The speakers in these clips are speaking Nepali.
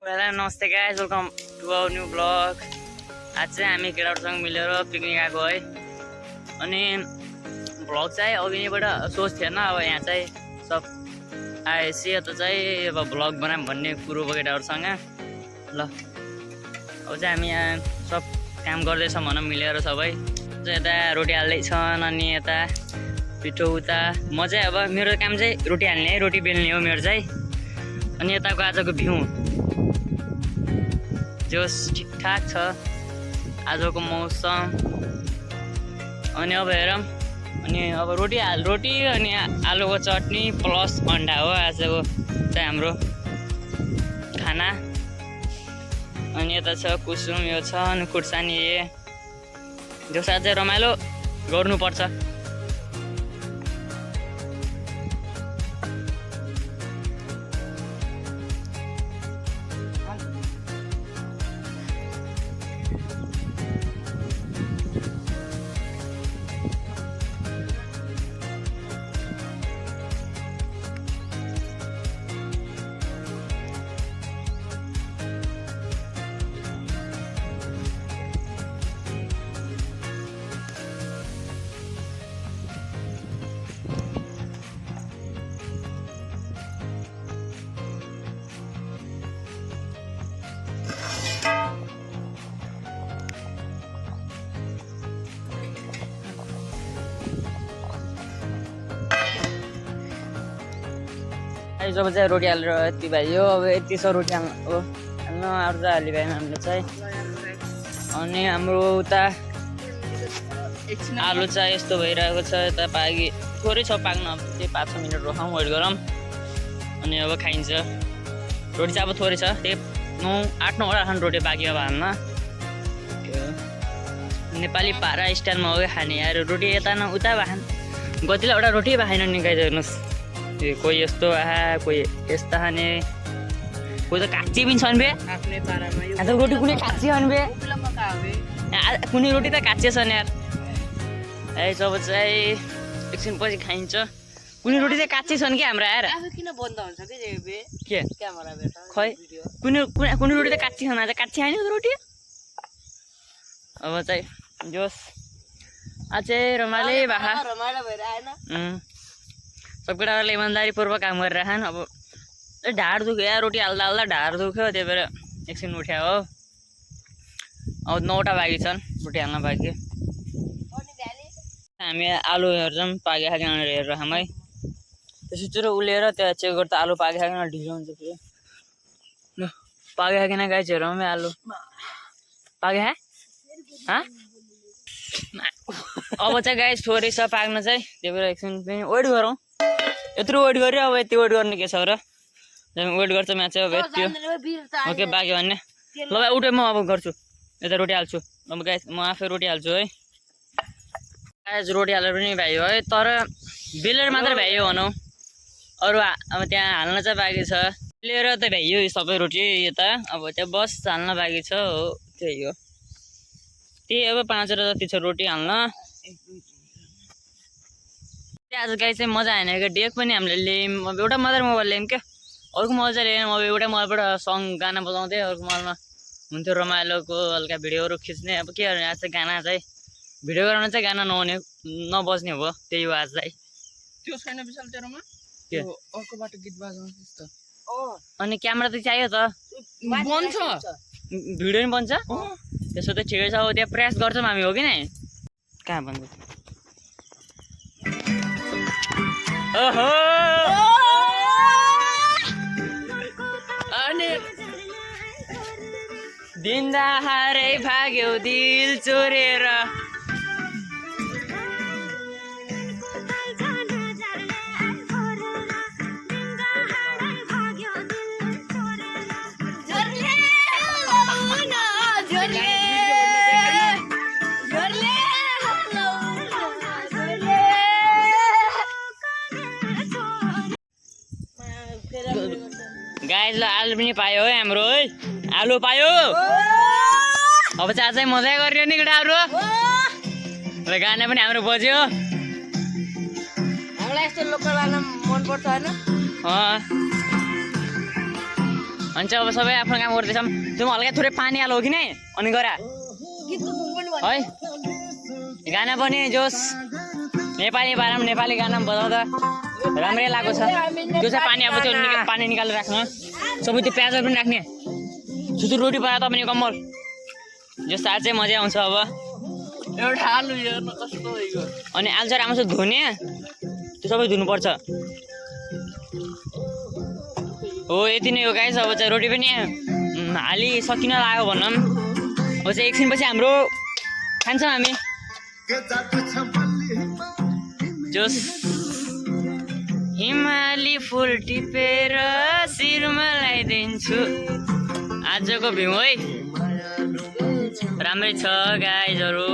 Hello, नमस्ते guys, welcome to our new blog. आज चाहिँ हामी केटाहरूसँग मिलेर पिकनिक आएको है। अनि ब्लग चाहिँ अघि नैबाट सोच थिएन, अब यहाँ चाहिँ सब आएपछि यता चाहिँ अब ब्लग बनाऊँ भन्ने कुरो भयो केटाहरूसँग। ल अब चाहिँ हामी यहाँ सब काम गर्दैछौँ भनौँ मिलेर सबै। यता रोटी हाल्दैछन् अनि यता पिठो उता। म चाहिँ अब मेरो काम चाहिँ रोटी हाल्ने है, रोटी बेल्ने हो मेरो चाहिँ। अनि यताको आजको भ्यू जोस ठिकठाक छ आजको मौसम। अनि अब हेरौँ, अनि अब रोटी अनि आलुको चटनी प्लस अन्डा हो आजको चाहिँ हाम्रो खाना। अनि यता छ कुसुम, यो छ अनि खुर्सानी। जोस आज रमाइलो गर्नुपर्छ। जब चाहिँ रोटी हालेर यति भयो, अब यति छ रोटी हाल्नु अरू चाहिँ हाली भएन हामीले चाहिँ। अनि हाम्रो उता आलु चाहिँ यस्तो भइरहेको छ, यता पाकी थोरै छ पाक्न, अब त्यही 5-6 मिनट रोखौँ, वेट गरौँ। अनि अब खाइन्छ। रोटी चाहिँ अब थोरै छ, त्यही 8-9वटा खानु रोटी बाँकी अब हाल्न। नेपाली पारा स्टाइलमा हो खाने यार रोटी। यता न उता भान कतिलाई एउटा रोटी भाएन नि गाइज, हेर्नुहोस्। कोही यस्तो कोही यस्ता खाने, कोही त काँची पनि छन् बे आफ्नै पारामा। अन्त रोटी कुनै काँची छन् बे, कुनै रोटी त काँची छन् यार। जब चाहिँ एकछिन पछि खाइन्छ। कुनै रोटी चाहिँ काँची छन् कि हाम्रो यार। किन बन्द हुन्छ के क्यामेरा खै कुनै रोटी त काँची छन्, आज काँची खाने रोटी। अब चाहिँ जोस् आज चाहिँ रमाइलो भाषा रमाइलो भएर आएन। सब केटाहरूले इमान्दारीपूर्वक काम गरिरहेछन्। अब ढाड दुख्यो यार, रोटी हाल्दा हाल्दा ढाड दुख्यो, त्यही भएर एकछिन उठ्यो हो। अब 9वटा बाँकी छन् रोटी हाल्न बाँकी। हामी आलु हेर्छौँ पाके खाएन हेरेर खाऊँ है। त्यसो चाहिँ उलेर त्यहाँ चेक गर्दा आलु पाके खाएन ढिलो हुन्छ फेरि। ल पाके खाएन गाई हेरौँ है आलु पाके खा। अब चाहिँ गाई थोरै छ पाक्न चाहिँ, त्यही भएर एकछिन पनि वेट गरौँ। यत्रो वेट गऱ्यो, अब यति वेट गर्ने के छ र। वेट गर्छ म्याच अब यति ओके बाँकी भन्ने। ल भाइ उठे, म अब गर्छु, यता रोटी हाल्छु। अब गाइस म आफै रोटी हाल्छु है। गाइस रोटी हालेर पनि भ्यायो है, तर बेलेर मात्रै भ्यायो भनौँ, अरू अब त्यहाँ हाल्न चाहिँ बाँकी छ। बेलेर त भ्यायो सबै रोटी यता, अब त्यहाँ बस हाल्न बाँकी छ हो। त्यही हो, त्यही अब 5वटा जति छ रोटी हाल्न। आज गाई चाहिँ मजा आएन क्या, डेक पनि हामीले ल्यायौँ। अब एउटा मात्रै मोबाइल ल्यायौँ क्या, अर्को मोबाइल चाहिँ ल्यायौँ। अब एउटा मोबाइलबाट सङ गाना बजाउँदै, अर्को मोबाइलमा हुन्थ्यो रमाइलोको हल्का भिडियोहरू खिच्ने। अब के गर्ने, आज चाहिँ गाना चाहिँ भिडियो गराउन चाहिँ गाना नबज्ने हो, त्यही हो आज चाहिँ। त्यो छैन विशाल तेरोमा के अर्कोबाट गीत बजाउँछ त। अनि क्यामेरा त चाहियो त, बन्छ भिडियो पनि बन्छ। त्यसो त ठिकै छ, अब त्यहाँ प्रेस गर्छौँ हामी हो कि नै। कहाँ बन्छ ओहो अनि दिनदाहारै भाग्यो दिल चोरेर। गाइस ल आलु पनि पायो है हाम्रो है, आलु पायो। अब चाहिँ आज मजा गरियो नि केटाहरू। गाना पनि हाम्रो बज्यो। हामीलाई यस्तो लोकल गाना मन पर्छ हैन? अनि चाहिँ अब सबै आफ्नो काम गर्दैछौँ त्यो हल्का थोरै पानी हाल हो कि नै अनि गरा है गाना पनि जोस् नेपाली पारामा नेपाली गाना बजाउँदा राम्रै लागेको छ त्यो चाहिँ पानी अब त्यो पानी निकालेर राख्नु सबै त्यो प्याज पनि राख्ने छुचुर रोटी बनाएर तपाईँले कम्मल जो साथ चाहिँ मजा आउँछ अब एउटा आलु हेर्नु कस्तो भइगयो अनि आलु चाहिँ राम्रोसँग धुने त्यो सबै धुनुपर्छ हो यति नै हो गाइस अब चाहिँ रोटी पनि हालिसकिन लाग्यो भनौँ अब चाहिँ एकछिनपछि हाम्रो खान्छौँ हामी जोस हिमाली फुल टिपेर शिरमा लगाइदिन्छु आजको भ्यू है राम्रै छ गाइजहरू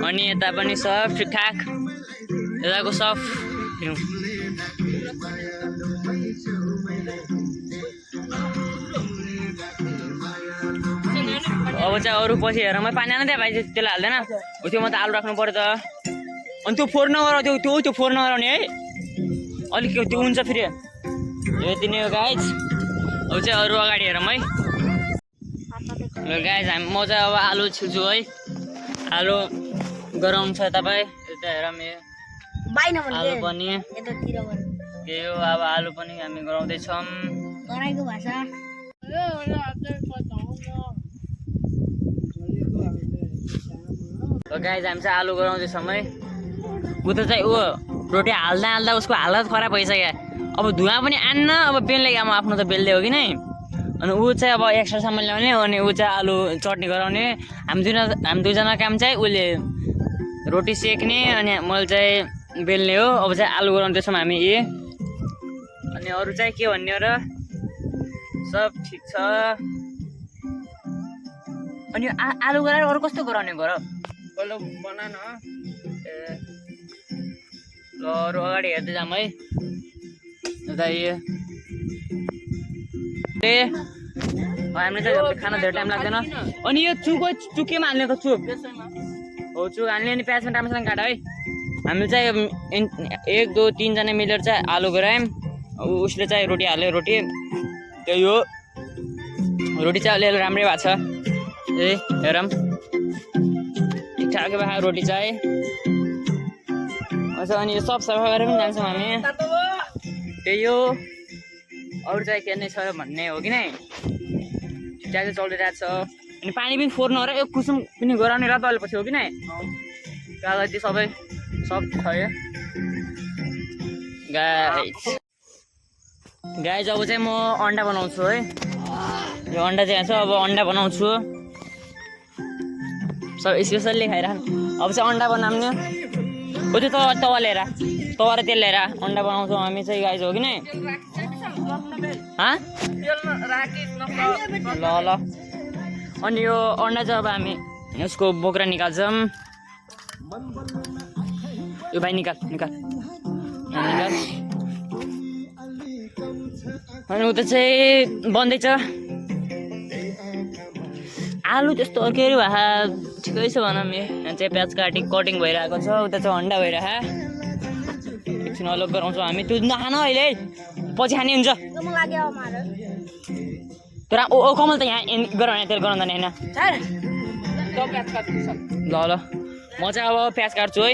अनि यता पनि सब ठिकठाक यताको सब भ्यू अब चाहिँ अरू पछि हेर म पानी हाल्नु त्यहाँ भाइ त्यसलाई हाल्दैन हो त्यो म त आलु राख्नु पर्यो त अनि त्यो फोहोर नगर त्यो फोहोर नगराउने है अलिक त्यो हुन्छ फेरि यति नै हो गाइज अब चाहिँ अरू अगाडि हेरौँ है ल गाइज म चाहिँ अब आलु छिल्छु है आलु गराउनु छ तपाईँ यता हेरौँ आलु पनि त्यही हो अब आलु पनि हामी गराउँदैछौँ गाइज हामी चाहिँ आलु गराउँदैछौँ है उता चाहिँ ऊ रोटी हाल्दा हाल्दा उसको हालत खराब भइसक्यो अब धुवा पनि आन्न अब बेल्ने काम आफ्नो त बेल्दै हो कि नै अनि ऊ चाहिँ अब एक्स्ट्रा सामान ल्याउने अनि ऊ चाहिँ आलु चटनी गराउने हामी दुईजना काम चाहिँ उसले रोटी सेक्ने अनि मैले चाहिँ बेल्ने हो अब चाहिँ आलु गराउँदैछौँ हामी अनि अरू चाहिँ के भन्ने हो र सब ठिक छ अनि आलु गराएर अरू कस्तो गराउने गर पहिला बना न ल अरू अगाडि हेर्दै जाऊँ है यता हामीले चाहिँ खाना धेरै टाइम लाग्दैन अनि यो चुकेमा हाल्ने त चुक हो चुक हाल्ने अनि प्याज पनि राम्रोसँग काट है हामीले चाहिँ 1 2 3 जना मिलेर चाहिँ आलु गरायौँ उसले चाहिँ रोटी हाल्यो रोटी त्यही हो रोटी चाहिँ अलिअलि राम्रै भएको छ हेरौँ ठिकठाकै भएको रोटी चाहिँ अनि यो सब सफा गरेर पनि जान्छौँ हामी त्यही हो अरू चाहिँ के नै छ भन्ने हो कि नै ठिकठाकै चलिरहेको छ अनि पानी पनि फोहोर नगरेर एक कुसुम पनि गराउने र त अहिले पछि हो कि नै कागती सबै सब छ यो गाइज अब चाहिँ म अन्डा बनाउँछु है यो अन्डा चाहिँ छ अब अन्डा बनाउँछु सब स्पेसल्ली खाइरहनु अब चाहिँ अन्डा बनाउने हो त्यो तवा लिएर तवा र तेल लिएर अन्डा बनाउँछौँ हामी चाहिँ गाइज हो कि नै ल ल अनि यो अन्डा चाहिँ अब हामी यसको बोक्रा निकाल्छौँ यो भाइ निकाल अनि उता चाहिँ बन्दैछ आलु त्यस्तो के अरे भए ठिकै छ भनौँ यहाँ चाहिँ प्याज कटिङ भइरहेको छ उता चाहिँ अन्डा भइरहेको एकछिन अलग गराउँछौँ हामी त्यो नखान अहिले पछि खाने हुन्छ तर ओ कमल त यहाँ गराउने तेल गराउँदैन होइन ल ल म चाहिँ अब प्याज काट्छु है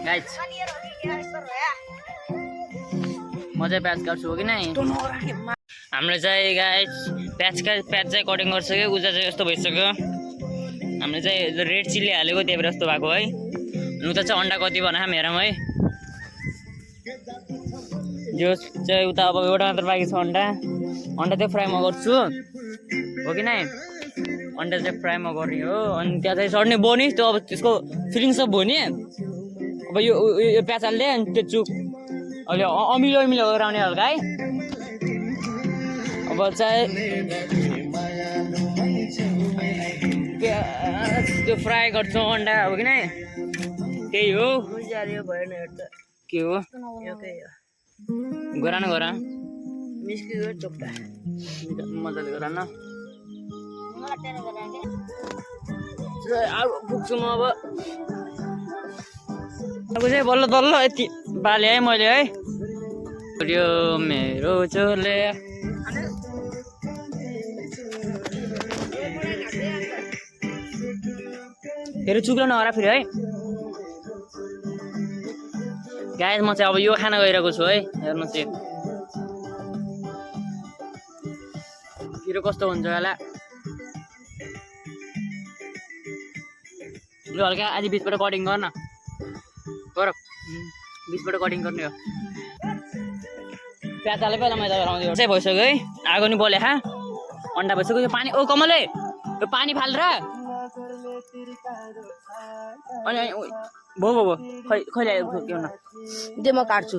गाइज म चाहिँ प्याज काट्छु हो कि नै हाम्रो चाहिँ गाइज प्याज चाहिँ कटिङ गरिसक्यो उजा चाहिँ यस्तो भइसक्यो हामीले चाहिँ रेड चिल्ली हालेको त्यही भएर यस्तो भएको है उता चाहिँ अन्डा कति बनाऊँ हेरौँ है जो चाहिँ उता अब एउटा मात्र बाँकी छ अन्डा चाहिँ फ्राईमा गर्छु हो कि नै अन्डा चाहिँ फ्राईमा गर्ने हो अनि त्यहाँ चाहिँ चट्नी बनी त्यो अब त्यसको फिलिङ सब भयो नि अब यो प्याज हाल्दै अनि त्यो चुक अहिले अमिलो गराउने हल्का है अब चाहिँ त्यो फ्राई गर्छौँ अन्डा हो कि नै त्यही हो के हो गरा मजाले गरा न पुग्छु म अब चाहिँ बल्ल यति बाले है मैले है यो मेरो चोले फेरि चुक्लो नहरा फेरि है गाइस म चाहिँ अब यो खाना गइरहेको छु है हेर्नु चाहिँ पिरो कस्तो हुन्छ होला लु हल्का आज बिचबाट कटिङ गर्न गर बिचबाट कटिङ गर्ने हो प्याज हाले पहिला मैले लगाउँदै चाहिँ भइसक्यो है आगो नि बले खा अन्डा भइसक्यो यो पानी ओ कमले यो पानी फालेर अनि भो खै ल्यायो के हुन दे म काट्छु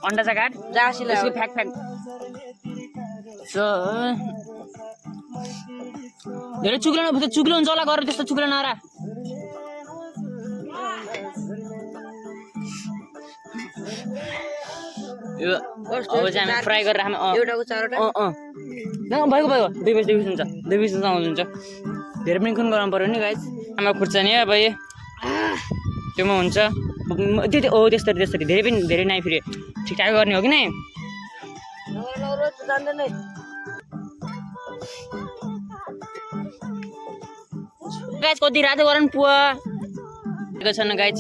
अन्डा चाहिँ काट जासिला यसको फ्याक सो धेरै चुक्लो हुन्छ होला गरेर त्यस्तो चुक्लो नरा यो अब चाहिँ हामी फ्राई गरेर हामी एउटाको चारवटा भयो दुई पिस हुन्छ हुन्छ धेरै पनि खुन गराउनु पर्यो नि गाइस आमा खुर्सानी अब त्योमा हुन्छ त्यो ओ त्यस्तरी धेरै नै फेरि ठिकठाक गर्ने हो कि नै गाइस कति रातो गरौँ पुवा छैन गाइस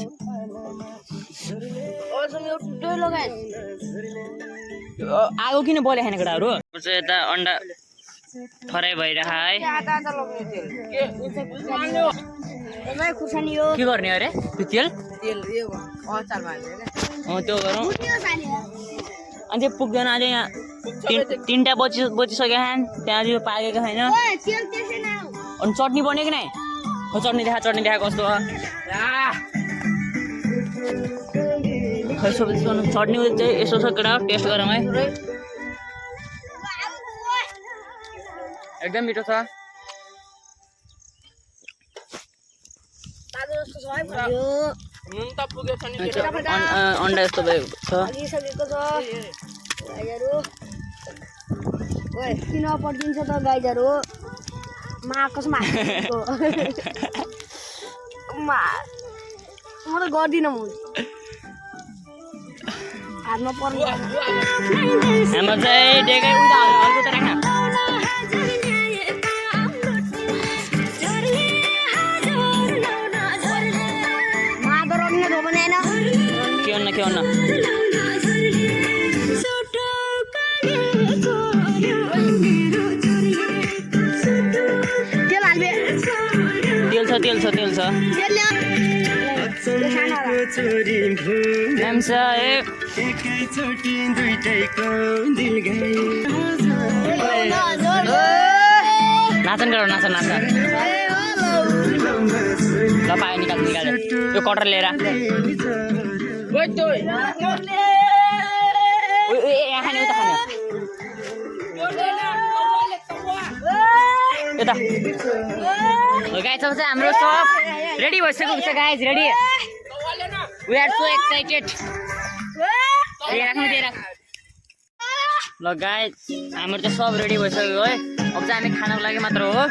आगो किन बले खाने केटाहरू चाहिँ यता अन्डा फ्राई भइरह है के गर्ने अरे त्यो तेल त्यो गरौँ अनि त्यो पुग्दैन अझै यहाँ 3टा बचिसक्यो त्यहाँ चाहिँ पाकेको छैन अनि चटनी बन्यो कि नै चटनी देखा कस्तो खै चटनी चाहिँ यसो छ केटा टेस्ट गरौँ है एकदम मिठो छ अन्डा यस्तो भएको छ किन पड्किन्छ त गाईहरू कसमा म त गर्दिनँ म हातमा पर्नु हाम्रो चाहिँ डेकै उता हल्को त राख्न के हुन्न तेल छ नाचन गर नाच ल पायो निकाल यो कटर लिएर यता गाइस अब चाहिँ हाम्रो सब रेडी भइसकेको छ guys ready we are so excited ल गाइस हाम्रो चाहिँ सब रेडी भइसक्यो है अब चाहिँ हामी खानको लागि मात्र हो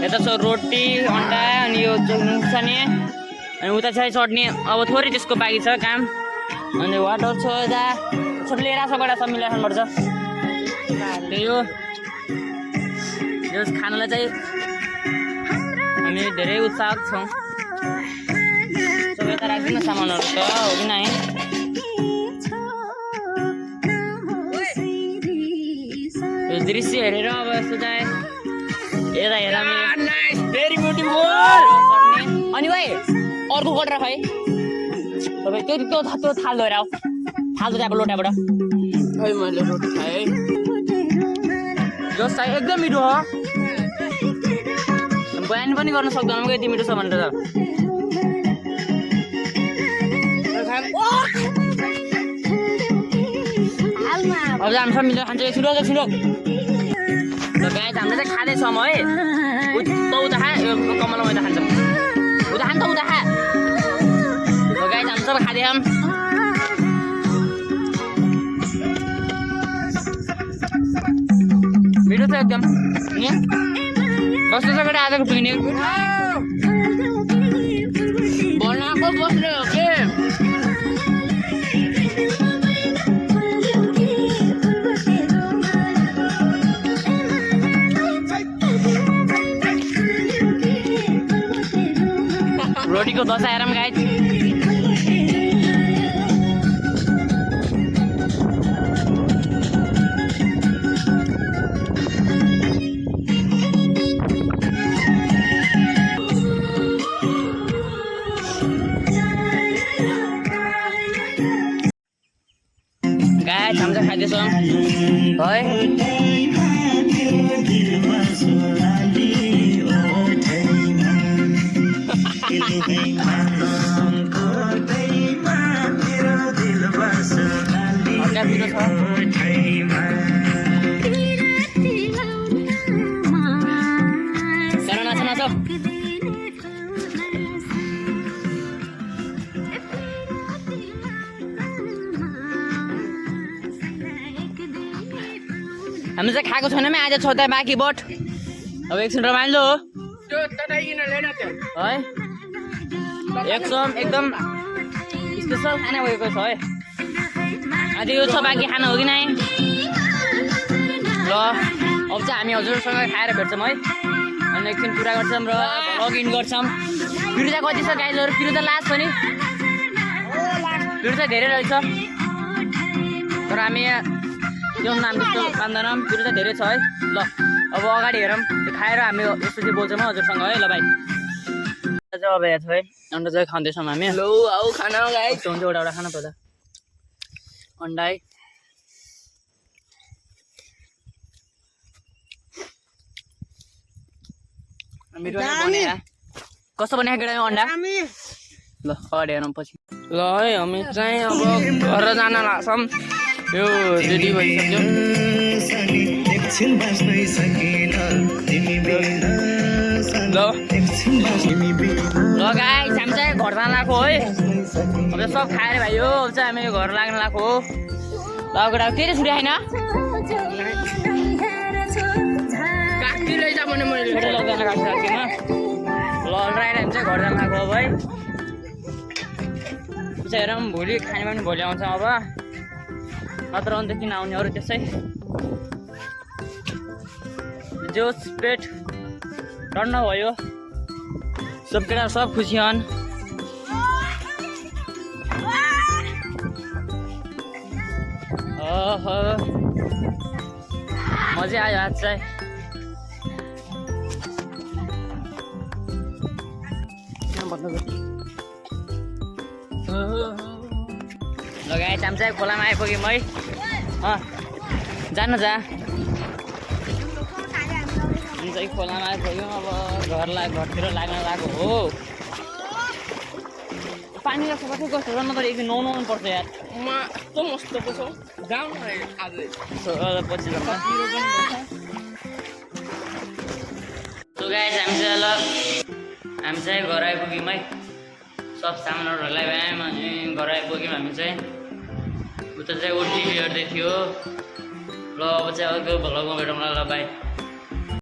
यता छ रोटी अन्डा अनि यो खुर्सानी अनि उता चाहिँ चटनी अब थोरै त्यसको बाँकी छ काम अनि वाटर छ यता सब लिएर सबैवटा सब मिलाएर खानुपर्छ त्यही हो यो खानालाई चाहिँ हामी धेरै उत्साह छौँ सबै त राख्दिनँ सामानहरू त हो कि नै यो दृश्य हेरेर अब यस्तो चाहिँ यता हेर अनि भाइ अर्को कटेर खै तपाईँ त्यो थाल धोएर थाल धोएर अब लोटाबाट खै मैले रोटी खाएँ जस चाहिँ एकदम मिठो हो बयान पनि गर्न सक्दैन म यति मिठो छ भनेर अब हामी सब मिलेर खान्छ छिटो ल गाइस हामीले चाहिँ खाँदैछौँ है उता खा कमला मैदा खान्छ उता खान्छ उता खा गाइस हामी सबै खाँदैछौँ मिठो छ एकदम कस्तो छ केटा आजको पिकनिक बनाएको बस्ने हो के रोटीको दशा हेरौँ गाइज गाइज हामी चाहिँ खाँदैछौँ है हामी चाहिँ खाएको छैनौँ आज छौँ बाँकी बट अब एकछिन रमाइलो हो त्यो तताइकिन ल्याउन त्यो है एकदम स्पेसल खाना भएको छ है आज यो छ बाँकी खाना हो कि नै र अब चाहिँ हामी हजुरसँग खाएर भेट्छौँ है अनि एकछिन कुरा गर्छौँ र लगइन गर्छौँ पिरो चाहिँ कति छ गाइजहरू पिरो त लास्ट पनि पिरो चाहिँ धेरै रहेछ तर हामी त्यो नाम त्यस्तो मान्दैनौँ पिरो चाहिँ धेरै छ है ल अब अगाडि हेरौँ त्यो खाएर हामी यस्तो चाहिँ बोल्छौँ हजुरसँग है ल भाइ चाहिँ अब यहाँ छ है अन्डा चाहिँ खाँदैछौँ हामी लो आऊ खाना गाइस यस्तो हुन्छ एउटा खाना पर्दा अन्डा है मिठो बनाए कस्तो बनाएको केटा अन्डा ल अगाडि हेरौँ पछि ल है हामी चाहिँ अब घर जान लाग्छौँ यो रेडी भइसक्यो ल गाइस हामी चाहिँ घर जान लाग्यो है अब सब खाएर भाइ हो अब चाहिँ हामी घर लाग्न लाग्यो हो ल केटा के छुरी होइन काकी लैजा भने मैले केटा लग्दैन काट्छु राखेमा ल राइट हामी चाहिँ घर जान लाग्यो अब है चाहिँ हेरौँ भोलि खाने पनि भोलि आउँछ अब नत्र अन्त किन आउने अरू त्यसै जोस पेट टन्न भयो सब केटा सब खुसी हन् ओहो मजा आयो आज चाहिँ लगाए हामी चाहिँ खोलामा आइपुग्यौँ है जानु जा हामी चाहिँ खोलामा आइपुग्यौँ अब घरतिर लाग्न लागेको हो पानी कस्तो कस्तो छ नत्र एकदिन नुहाउनु पर्छ यार म यस्तो मस्त पो जाउँ न आज पछि जाउँला सो गाइस हामी चाहिँ घर आइपुग्यौँ है सब सामानहरू लगायौँ अनि घर आइपुग्यौँ हामी चाहिँ उता चाहिँ टिभी हेर्दै थियो ल अब चाहिँ अर्को भ्लगमा भेटौँला ल बाई